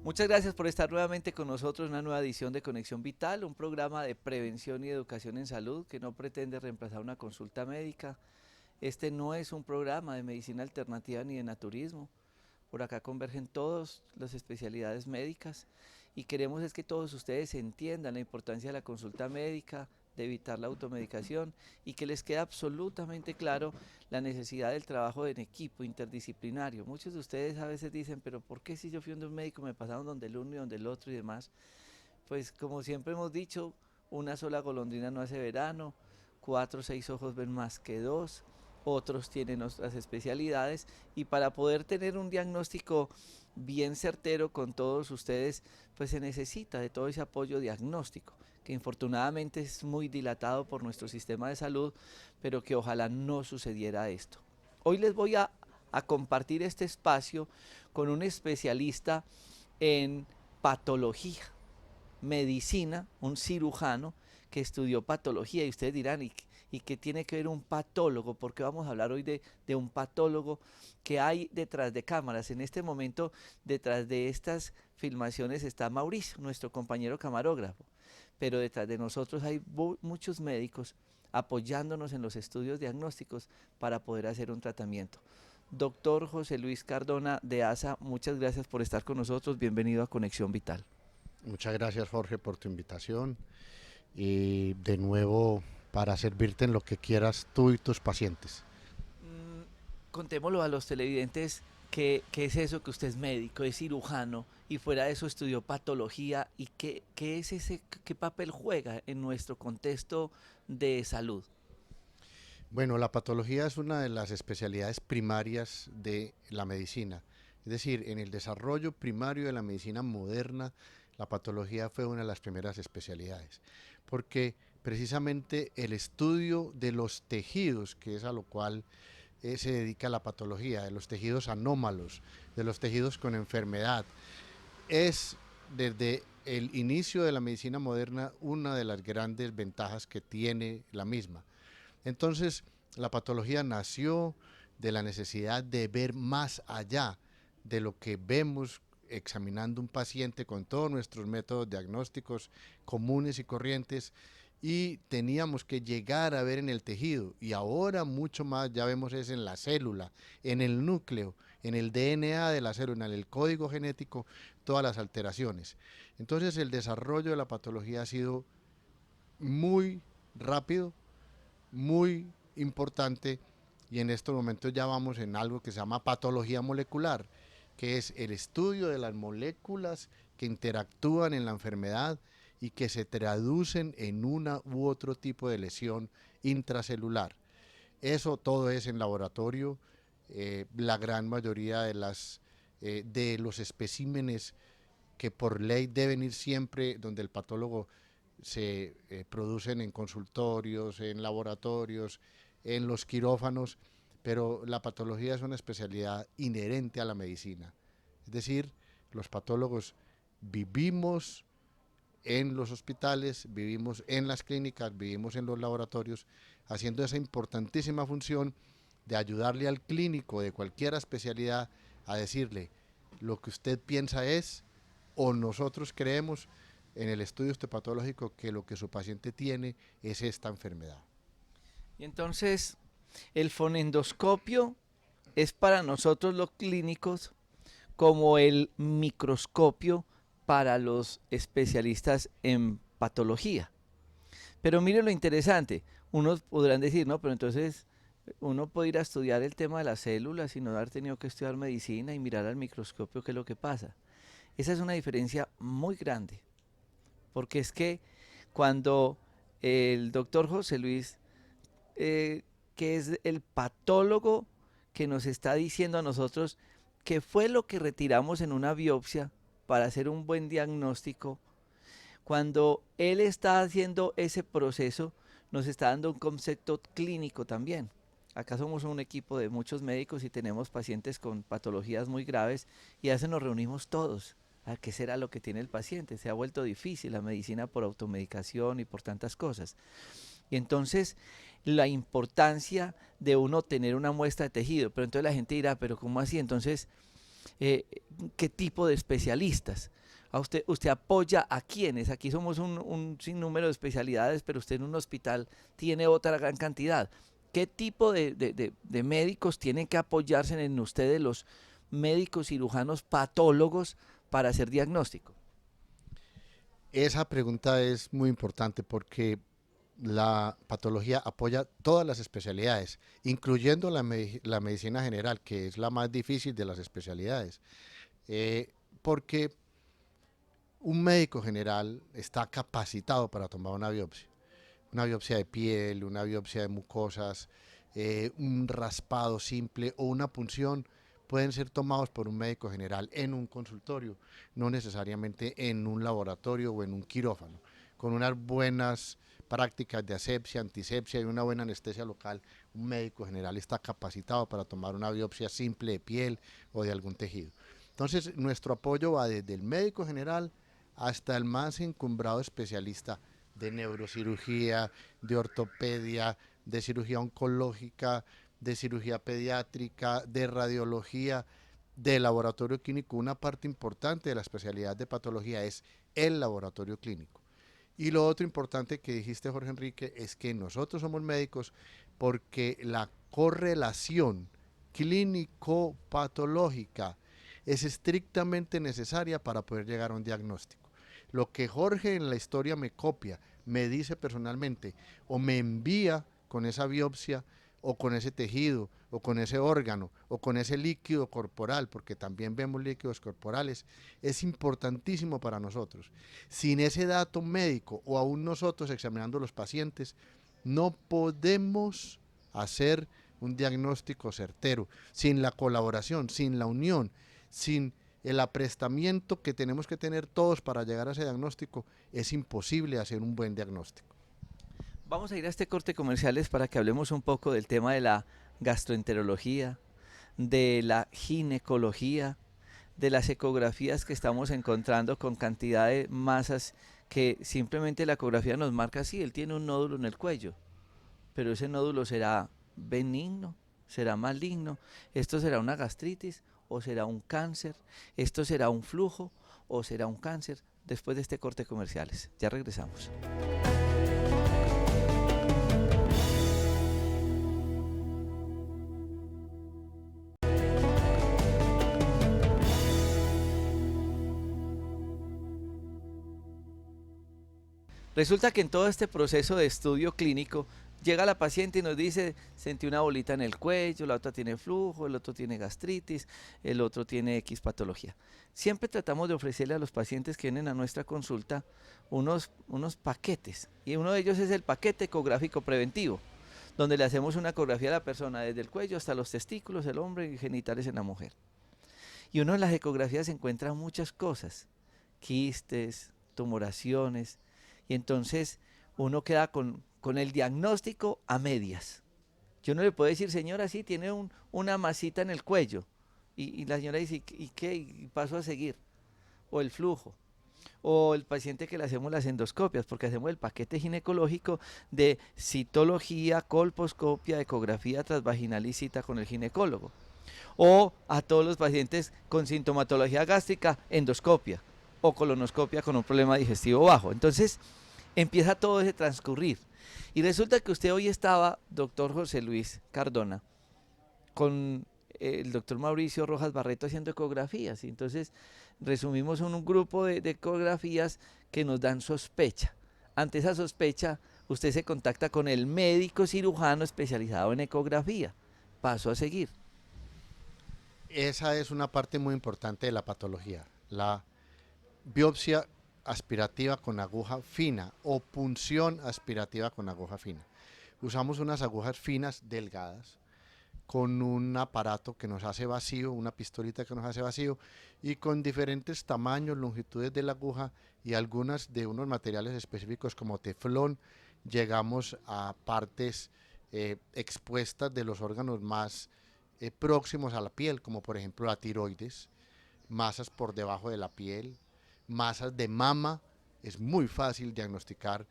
Muchas gracias por estar nuevamente con nosotros en una nueva edición de Conexión Vital, un programa de prevención y educación en salud que no pretende reemplazar una consulta médica. Este no es un programa de medicina alternativa ni de naturismo. Por acá convergen todas las especialidades médicas y queremos es que todos ustedes entiendan la importancia de la consulta médica, de evitar la automedicación y que les quede absolutamente claro la necesidad del trabajo en equipo interdisciplinario. Muchos de ustedes a veces dicen, pero ¿por qué si yo fui donde un médico me pasaron donde el uno y donde el otro y demás? Pues como siempre hemos dicho, una sola golondrina no hace verano, cuatro o seis ojos ven más que dos, otros tienen otras especialidades y para poder tener un diagnóstico bien certero con todos ustedes, pues se necesita de todo ese apoyo diagnóstico, que infortunadamente es muy dilatado por nuestro sistema de salud, pero que ojalá no sucediera esto. Hoy les voy a compartir este espacio con un especialista en patología medicina, un cirujano que estudió patología y ustedes dirán, ¿y qué tiene que ver un patólogo? Porque vamos a hablar hoy de un patólogo que hay detrás de cámaras. En este momento, detrás de estas filmaciones está Mauricio, nuestro compañero camarógrafo, pero detrás de nosotros hay muchos médicos apoyándonos en los estudios diagnósticos para poder hacer un tratamiento. Doctor José Luis Cardona de ASA, muchas gracias por estar con nosotros. Bienvenido a Conexión Vital. Muchas gracias, Jorge, por tu invitación y de nuevo para servirte en lo que quieras tú y tus pacientes. Mm, Contémoslo a los televidentes, qué es eso que usted es médico, es cirujano y fuera de eso estudió patología y qué es ese, qué papel juega en nuestro contexto de salud. Bueno, la patología es una de las especialidades primarias de la medicina. Es decir, en el desarrollo primario de la medicina moderna, la patología fue una de las primeras especialidades, porque precisamente el estudio de los tejidos, que es a lo cual se dedica la patología, de los tejidos anómalos, de los tejidos con enfermedad, es desde el inicio de la medicina moderna una de las grandes ventajas que tiene la misma. Entonces, la patología nació de la necesidad de ver más allá de lo que vemos examinando un paciente con todos nuestros métodos diagnósticos comunes y corrientes, y teníamos que llegar a ver en el tejido, y ahora mucho más ya vemos es en la célula, en el núcleo, en el DNA de la célula, en el código genético, todas las alteraciones. Entonces el desarrollo de la patología ha sido muy rápido, muy importante, y en estos momentos ya vamos en algo que se llama patología molecular, que es el estudio de las moléculas que interactúan en la enfermedad y que se traducen en una u otro tipo de lesión intracelular. Eso todo es en laboratorio. La gran mayoría de los especímenes que por ley deben ir siempre donde el patólogo se producen en consultorios, en laboratorios, en los quirófanos, pero la patología es una especialidad inherente a la medicina. Es decir, los patólogos vivimos en los hospitales, vivimos en las clínicas, vivimos en los laboratorios, haciendo esa importantísima función de ayudarle al clínico de cualquier especialidad a decirle lo que usted piensa es, o nosotros creemos en el estudio histopatológico que lo que su paciente tiene es esta enfermedad. Y entonces, el fonendoscopio es para nosotros los clínicos como el microscopio para los especialistas en patología. Pero mire lo interesante, unos podrán decir, no, pero entonces uno puede ir a estudiar el tema de las células y no haber tenido que estudiar medicina y mirar al microscopio qué es lo que pasa. Esa es una diferencia muy grande, porque es que cuando el doctor José Luis, que es el patólogo que nos está diciendo a nosotros qué fue lo que retiramos en una biopsia para hacer un buen diagnóstico, cuando él está haciendo ese proceso, nos está dando un concepto clínico también. Acá somos un equipo de muchos médicos y tenemos pacientes con patologías muy graves y a veces nos reunimos todos a qué será lo que tiene el paciente. Se ha vuelto difícil la medicina por automedicación y por tantas cosas. Y entonces la importancia de uno tener una muestra de tejido. Pero entonces la gente dirá, pero ¿cómo así? Entonces eh, ¿qué tipo de especialistas? ¿Usted apoya a quiénes? Aquí somos un sinnúmero de especialidades, pero usted en un hospital tiene otra gran cantidad. ¿Qué tipo de médicos tienen que apoyarse en ustedes, los médicos cirujanos patólogos, para hacer diagnóstico? Esa pregunta es muy importante porque la patología apoya todas las especialidades, incluyendo la medicina general, que es la más difícil de las especialidades. Porque un médico general está capacitado para tomar una biopsia de piel, una biopsia de mucosas, un raspado simple o una punción pueden ser tomados por un médico general en un consultorio, no necesariamente en un laboratorio o en un quirófano. Con unas buenas prácticas de asepsia, antisepsia y una buena anestesia local, un médico general está capacitado para tomar una biopsia simple de piel o de algún tejido. Entonces, nuestro apoyo va desde el médico general hasta el más encumbrado especialista de neurocirugía, de ortopedia, de cirugía oncológica, de cirugía pediátrica, de radiología, de laboratorio clínico. Una parte importante de la especialidad de patología es el laboratorio clínico. Y lo otro importante que dijiste, Jorge Enrique, es que nosotros somos médicos porque la correlación clínico-patológica es estrictamente necesaria para poder llegar a un diagnóstico. Lo que Jorge en la historia me copia, me dice personalmente o me envía con esa biopsia o con ese tejido o con ese órgano o con ese líquido corporal, porque también vemos líquidos corporales, es importantísimo para nosotros. Sin ese dato médico o aún nosotros examinando los pacientes, no podemos hacer un diagnóstico certero, sin la colaboración, sin la unión, sin el aprestamiento que tenemos que tener todos para llegar a ese diagnóstico, es imposible hacer un buen diagnóstico. Vamos a ir a este corte comerciales para que hablemos un poco del tema de la gastroenterología, de la ginecología, de las ecografías que estamos encontrando con cantidad de masas que simplemente la ecografía nos marca así, él tiene un nódulo en el cuello, pero ese nódulo será benigno, será maligno, esto será una gastritis o será un cáncer, esto será un flujo o será un cáncer. Después de este corte comerciales, ya regresamos. Resulta que en todo este proceso de estudio clínico llega la paciente y nos dice, sentí una bolita en el cuello, la otra tiene flujo, el otro tiene gastritis, el otro tiene X patología. Siempre tratamos de ofrecerle a los pacientes que vienen a nuestra consulta unos paquetes, y uno de ellos es el paquete ecográfico preventivo, donde le hacemos una ecografía a la persona desde el cuello hasta los testículos, el hombre, y genitales en la mujer. Y uno en las ecografías encuentra muchas cosas, quistes, tumoraciones, y entonces uno queda con el diagnóstico a medias. Yo no le puedo decir, señora, sí, tiene una masita en el cuello. Y la señora dice, ¿y qué? Y paso a seguir. O el flujo. O el paciente que le hacemos las endoscopias, porque hacemos el paquete ginecológico de citología, colposcopia, ecografía transvaginal y cita con el ginecólogo. O a todos los pacientes con sintomatología gástrica, endoscopia o colonoscopia con un problema digestivo bajo. Entonces empieza todo ese transcurrir. Y resulta que usted hoy estaba, doctor José Luis Cardona, con el doctor Mauricio Rojas Barreto haciendo ecografías. Y entonces resumimos un grupo de ecografías que nos dan sospecha. Ante esa sospecha, usted se contacta con el médico cirujano especializado en ecografía. Paso a seguir. Esa es una parte muy importante de la patología. La biopsia aspirativa con aguja fina o punción aspirativa con aguja fina. Usamos unas agujas finas, delgadas, con un aparato que nos hace vacío, una pistolita que nos hace vacío, y con diferentes tamaños, longitudes de la aguja y algunas de unos materiales específicos como teflón, llegamos a partes expuestas de los órganos más próximos a la piel, como por ejemplo la tiroides, masas por debajo de la piel, masas de mama. Es muy fácil diagnosticar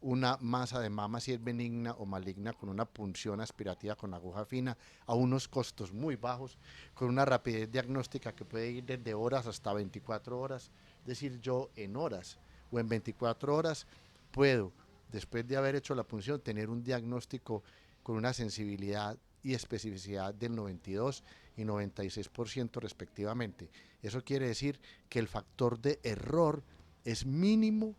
una masa de mama si es benigna o maligna con una punción aspirativa con aguja fina a unos costos muy bajos, con una rapidez diagnóstica que puede ir desde horas hasta 24 horas. Es decir, yo en horas o en 24 horas puedo, después de haber hecho la punción, tener un diagnóstico con una sensibilidad y especificidad del 92 y 96% respectivamente. Eso quiere decir que el factor de error es mínimo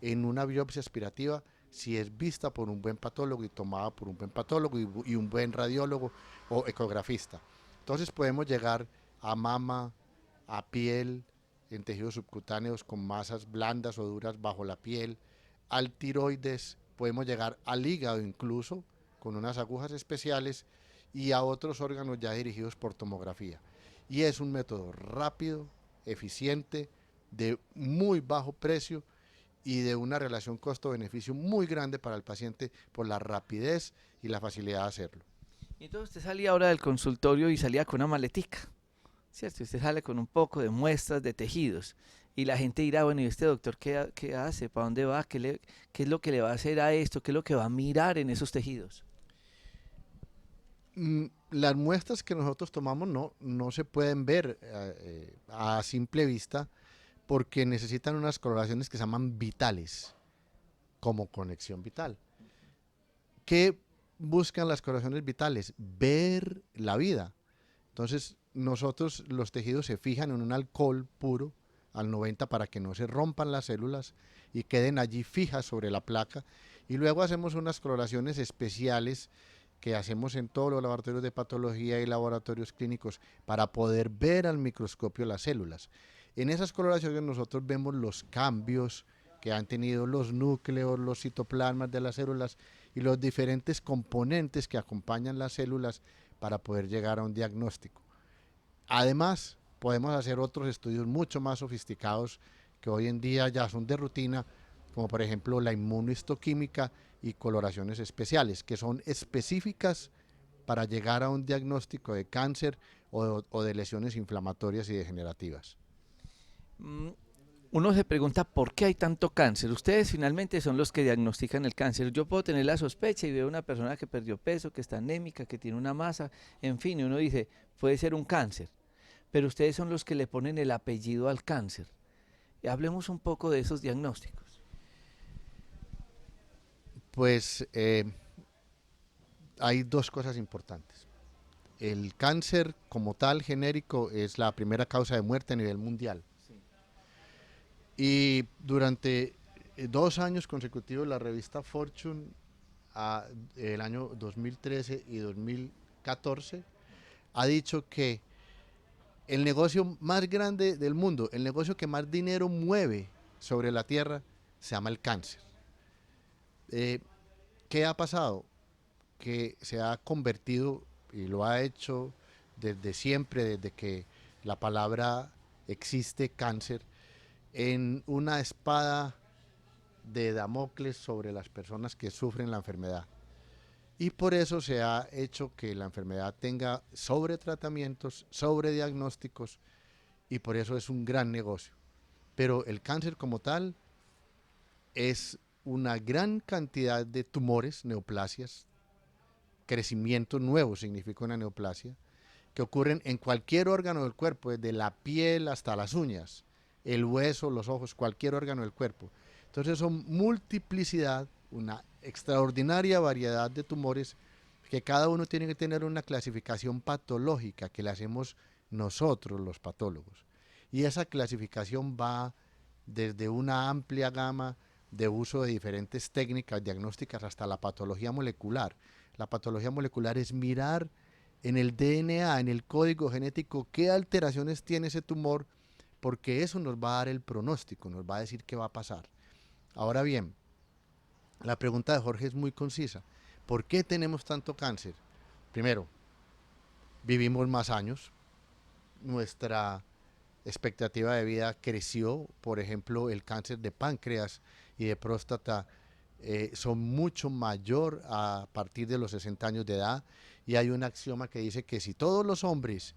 en una biopsia aspirativa si es vista por un buen patólogo y tomada por un buen patólogo y un buen radiólogo o ecografista. Entonces podemos llegar a mama, a piel, en tejidos subcutáneos con masas blandas o duras bajo la piel, al tiroides, podemos llegar al hígado incluso con unas agujas especiales y a otros órganos ya dirigidos por tomografía. Y es un método rápido, eficiente, de muy bajo precio y de una relación costo-beneficio muy grande para el paciente por la rapidez y la facilidad de hacerlo. Y entonces usted salía ahora del consultorio y salía con una maletica, ¿cierto? Usted sale con un poco de muestras de tejidos y la gente dirá, bueno, ¿y este doctor qué hace? ¿Para dónde va? ¿Qué es lo que le va a hacer a esto? ¿Qué es lo que va a mirar en esos tejidos? Las muestras que nosotros tomamos no se pueden ver a simple vista porque necesitan unas coloraciones que se llaman vitales, como conexión vital. ¿Qué buscan las coloraciones vitales? Ver la vida. Entonces, nosotros los tejidos se fijan en un alcohol puro al 90 para que no se rompan las células y queden allí fijas sobre la placa. Y luego hacemos unas coloraciones especiales que hacemos en todos los laboratorios de patología y laboratorios clínicos para poder ver al microscopio las células. En esas coloraciones nosotros vemos los cambios que han tenido los núcleos, los citoplasmas de las células y los diferentes componentes que acompañan las células para poder llegar a un diagnóstico. Además, podemos hacer otros estudios mucho más sofisticados que hoy en día ya son de rutina, como por ejemplo la inmunohistoquímica y coloraciones especiales, que son específicas para llegar a un diagnóstico de cáncer o de lesiones inflamatorias y degenerativas. Mm, Uno se pregunta por qué hay tanto cáncer. Ustedes finalmente son los que diagnostican el cáncer. Yo puedo tener la sospecha y veo una persona que perdió peso, que está anémica, que tiene una masa, en fin, y uno dice, puede ser un cáncer. Pero ustedes son los que le ponen el apellido al cáncer. Y hablemos un poco de esos diagnósticos. Pues hay dos cosas importantes. El cáncer como tal genérico es la primera causa de muerte a nivel mundial. Sí. Y durante 2 años consecutivos la revista Fortune, el año 2013 y 2014, ha dicho que el negocio más grande del mundo, el negocio que más dinero mueve sobre la Tierra, se llama el cáncer. ¿Qué ha pasado? Que se ha convertido, y lo ha hecho desde siempre, desde que la palabra existe, cáncer, en una espada de Damocles sobre las personas que sufren la enfermedad. Y por eso se ha hecho que la enfermedad tenga sobretratamientos, sobrediagnósticos, y por eso es un gran negocio. Pero el cáncer como tal es una gran cantidad de tumores, neoplasias, crecimiento nuevo significa una neoplasia, que ocurren en cualquier órgano del cuerpo, desde la piel hasta las uñas, el hueso, los ojos, cualquier órgano del cuerpo. Entonces son multiplicidad, una extraordinaria variedad de tumores que cada uno tiene que tener una clasificación patológica que le hacemos nosotros los patólogos. Y esa clasificación va desde una amplia gama de uso de diferentes técnicas diagnósticas hasta la patología molecular. La patología molecular es mirar en el DNA, en el código genético, qué alteraciones tiene ese tumor, porque eso nos va a dar el pronóstico, nos va a decir qué va a pasar. Ahora bien, la pregunta de Jorge es muy concisa. ¿Por qué tenemos tanto cáncer? Primero, vivimos más años, nuestra expectativa de vida creció, por ejemplo, el cáncer de páncreas y de próstata son mucho mayor a partir de los 60 años de edad, y hay un axioma que dice que si todos los hombres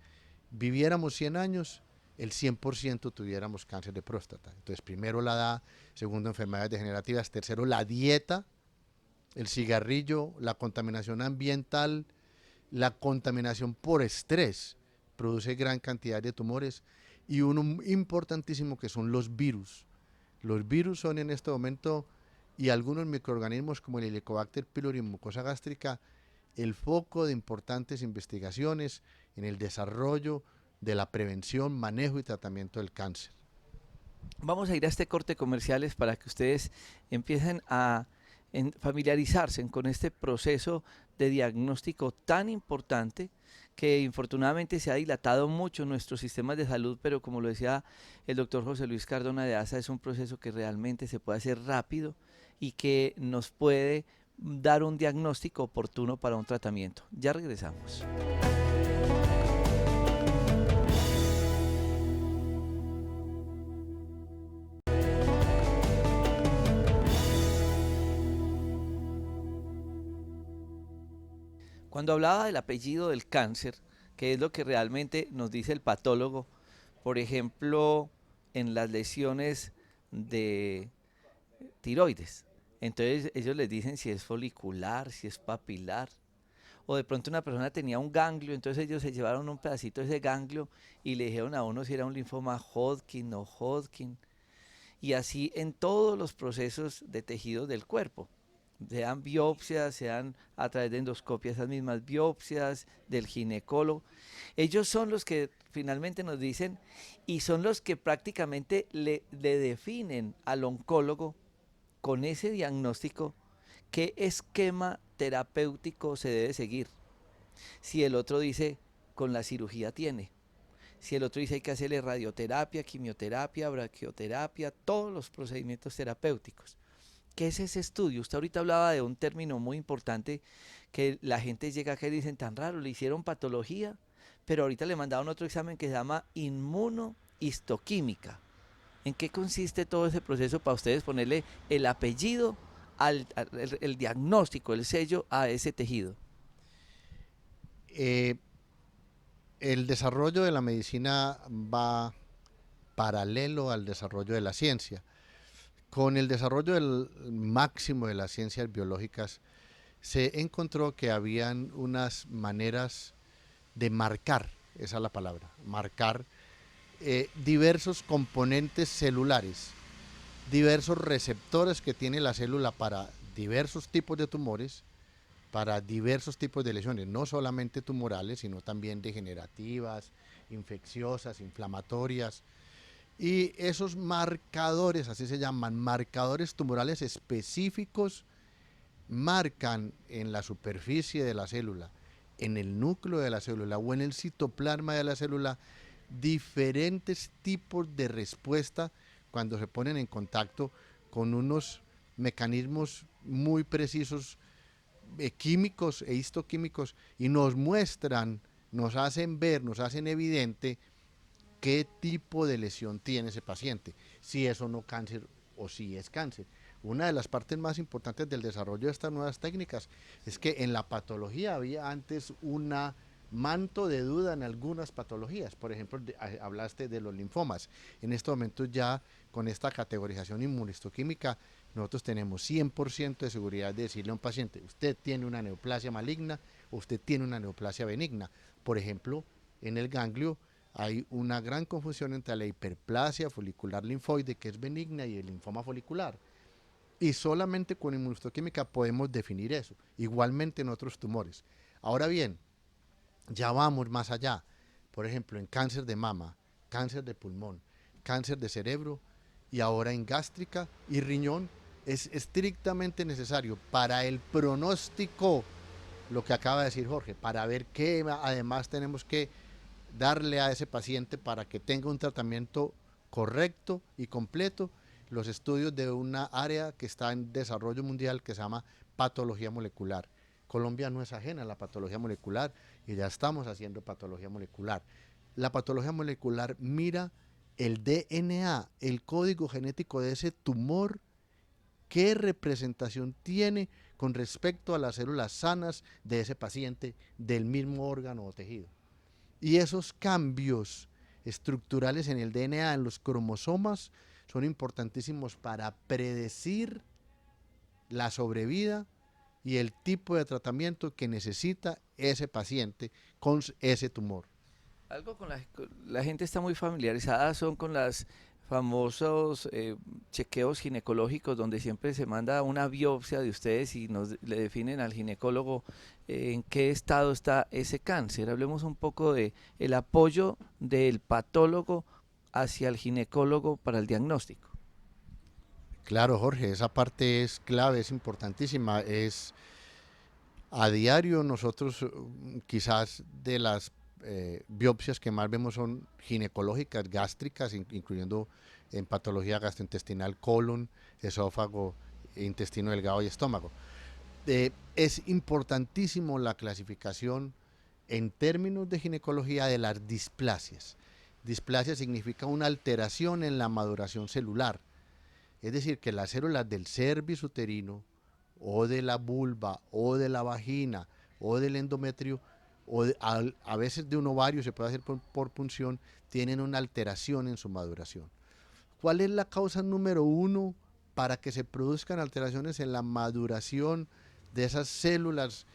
viviéramos 100 años, el 100% tuviéramos cáncer de próstata. Entonces, primero la edad, segundo enfermedades degenerativas, tercero la dieta, el cigarrillo, la contaminación ambiental, la contaminación por estrés produce gran cantidad de tumores y uno importantísimo que son los virus. Los virus son en este momento y algunos microorganismos como el Helicobacter pylori en mucosa gástrica el foco de importantes investigaciones en el desarrollo de la prevención, manejo y tratamiento del cáncer. Vamos a ir a este corte comerciales para que ustedes empiecen a familiarizarse con este proceso de diagnóstico tan importante que infortunadamente se ha dilatado mucho en nuestros sistemas de salud, pero como lo decía el doctor José Luis Cardona de ASA, es un proceso que realmente se puede hacer rápido y que nos puede dar un diagnóstico oportuno para un tratamiento. Ya regresamos. Cuando hablaba del apellido del cáncer, que es lo que realmente nos dice el patólogo, por ejemplo, en las lesiones de tiroides, entonces ellos les dicen si es folicular, si es papilar, o de pronto una persona tenía un ganglio, entonces ellos se llevaron un pedacito de ese ganglio y le dijeron a uno si era un linfoma Hodgkin o Hodgkin, y así en todos los procesos de tejidos del cuerpo. Sean biopsias, sean a través de endoscopia esas mismas biopsias, del ginecólogo. Ellos son los que finalmente nos dicen y son los que prácticamente le definen al oncólogo con ese diagnóstico qué esquema terapéutico se debe seguir. Si el otro dice con la cirugía tiene, si el otro dice hay que hacerle radioterapia, quimioterapia, braquioterapia, todos los procedimientos terapéuticos. ¿Qué es ese estudio? Usted ahorita hablaba de un término muy importante que la gente llega acá y dicen tan raro, le hicieron patología, pero ahorita le mandaron otro examen que se llama inmunohistoquímica. ¿En qué consiste todo ese proceso para ustedes ponerle el apellido, el diagnóstico, el sello a ese tejido? El desarrollo de la medicina va paralelo al desarrollo de la ciencia. Con el desarrollo del máximo de las ciencias biológicas, se encontró que habían unas maneras de marcar, esa es la palabra, marcar diversos componentes celulares, diversos receptores que tiene la célula para diversos tipos de tumores, para diversos tipos de lesiones, no solamente tumorales, sino también degenerativas, infecciosas, inflamatorias. Y esos marcadores, así se llaman, marcadores tumorales específicos, marcan en la superficie de la célula, en el núcleo de la célula o en el citoplasma de la célula, diferentes tipos de respuesta cuando se ponen en contacto con unos mecanismos muy precisos químicos e histoquímicos y nos muestran, nos hacen ver, nos hacen evidente qué tipo de lesión tiene ese paciente, si es o no cáncer o si es cáncer. Una de las partes más importantes del desarrollo de estas nuevas técnicas es que en la patología había antes una manto de duda en algunas patologías. Por ejemplo, hablaste de los linfomas. En este momento ya con esta categorización inmunohistoquímica nosotros tenemos 100% de seguridad de decirle a un paciente, usted tiene una neoplasia maligna o usted tiene una neoplasia benigna. Por ejemplo, en el ganglio hay una gran confusión entre la hiperplasia folicular linfoide, que es benigna, y el linfoma folicular. Y solamente con inmunohistoquímica podemos definir eso. Igualmente en otros tumores. Ahora bien, ya vamos más allá. Por ejemplo, en cáncer de mama, cáncer de pulmón, cáncer de cerebro y ahora en gástrica y riñón es estrictamente necesario para el pronóstico, lo que acaba de decir Jorge, para ver qué además tenemos que darle a ese paciente para que tenga un tratamiento correcto y completo, los estudios de una área que está en desarrollo mundial que se llama patología molecular. Colombia no es ajena a la patología molecular y ya estamos haciendo patología molecular. La patología molecular mira el DNA, el código genético de ese tumor, qué representación tiene con respecto a las células sanas de ese paciente del mismo órgano o tejido. Y esos cambios estructurales en el DNA, en los cromosomas, son importantísimos para predecir la sobrevida y el tipo de tratamiento que necesita ese paciente con ese tumor. Algo con la gente está muy familiarizada son con las famosos chequeos ginecológicos donde siempre se manda una biopsia de ustedes y le definen al ginecólogo en qué estado está ese cáncer. Hablemos un poco de el apoyo del patólogo hacia el ginecólogo para el diagnóstico. Claro, Jorge, esa parte es clave, es importantísima. A diario nosotros quizás de las biopsias que más vemos son ginecológicas, gástricas, incluyendo en patología gastrointestinal, colon, esófago, intestino delgado y estómago. Es importantísimo la clasificación en términos de ginecología de las displasias. Displasia significa una alteración en la maduración celular. Es decir, que las células del cervix uterino o de la vulva o de la vagina o del endometrio a veces de un ovario, se puede hacer por punción, tienen una alteración en su maduración. ¿Cuál es la causa número uno para que se produzcan alteraciones en la maduración de esas células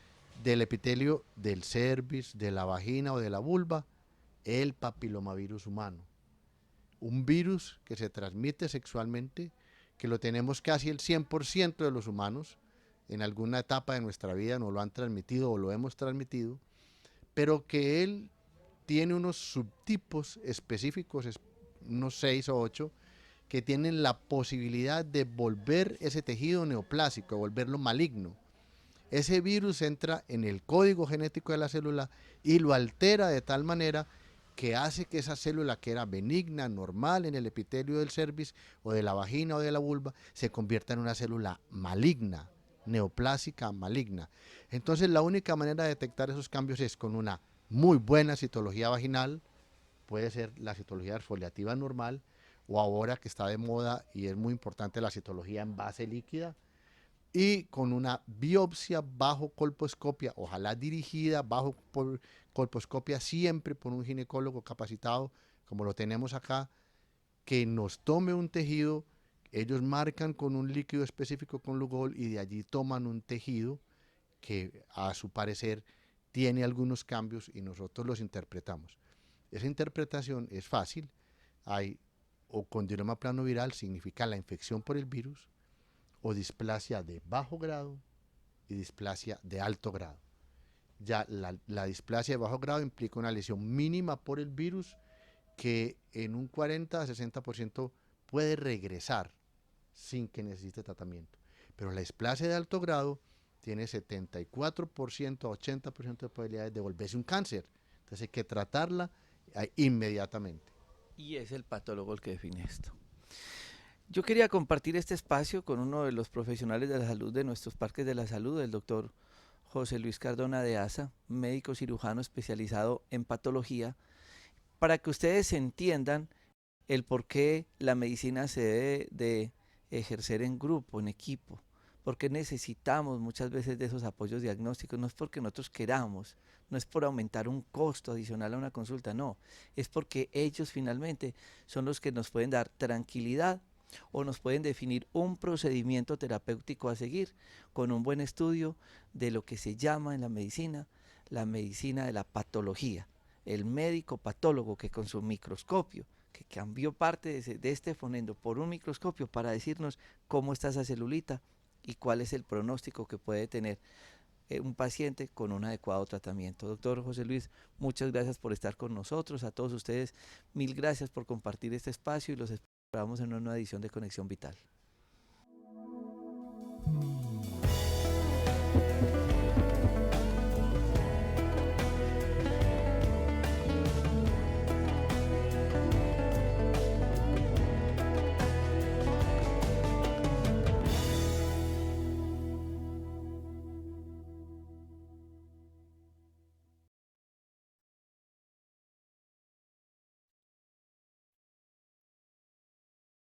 del epitelio del cervix, de la vagina o de la vulva? El papilomavirus humano. Un virus que se transmite sexualmente, que lo tenemos casi el 100% de los humanos, en alguna etapa de nuestra vida nos lo han transmitido o lo hemos transmitido, pero que él tiene unos subtipos específicos, unos 6 o 8, que tienen la posibilidad de volver ese tejido neoplásico, de volverlo maligno. Ese virus entra en el código genético de la célula y lo altera de tal manera que hace que esa célula que era benigna, normal en el epitelio del cervix o de la vagina o de la vulva, se convierta en una célula maligna, neoplásica maligna. Entonces la única manera de detectar esos cambios es con una muy buena citología vaginal, puede ser la citología exfoliativa normal, o ahora que está de moda y es muy importante la citología en base líquida, y con una biopsia bajo colposcopia, ojalá dirigida bajo colposcopia, siempre por un ginecólogo capacitado, como lo tenemos acá, que nos tome un tejido. Ellos marcan con un líquido específico con Lugol y de allí toman un tejido que a su parecer tiene algunos cambios y nosotros los interpretamos. Esa interpretación es fácil. Hay o condiloma planoviral, significa la infección por el virus, o displasia de bajo grado y displasia de alto grado. Ya la displasia de bajo grado implica una lesión mínima por el virus que en un 40 a 60% puede regresar sin que necesite tratamiento. Pero la displasia de alto grado tiene 74% a 80% de probabilidades de volverse un cáncer. Entonces hay que tratarla inmediatamente. Y es el patólogo el que define esto. Yo quería compartir este espacio con uno de los profesionales de la salud de nuestros parques de la salud, el doctor José Luis Cardona de Asa, médico cirujano especializado en patología, para que ustedes entiendan el por qué la medicina se debe de ejercer en grupo, en equipo, porque necesitamos muchas veces de esos apoyos diagnósticos, no es porque nosotros queramos, no es por aumentar un costo adicional a una consulta, no, es porque ellos finalmente son los que nos pueden dar tranquilidad o nos pueden definir un procedimiento terapéutico a seguir con un buen estudio de lo que se llama en la medicina de la patología, el médico patólogo que con su microscopio, que cambió parte de este fonendo por un microscopio para decirnos cómo está esa celulita y cuál es el pronóstico que puede tener un paciente con un adecuado tratamiento. Doctor José Luis, muchas gracias por estar con nosotros. A todos ustedes, mil gracias por compartir este espacio y los esperamos en una nueva edición de Conexión Vital.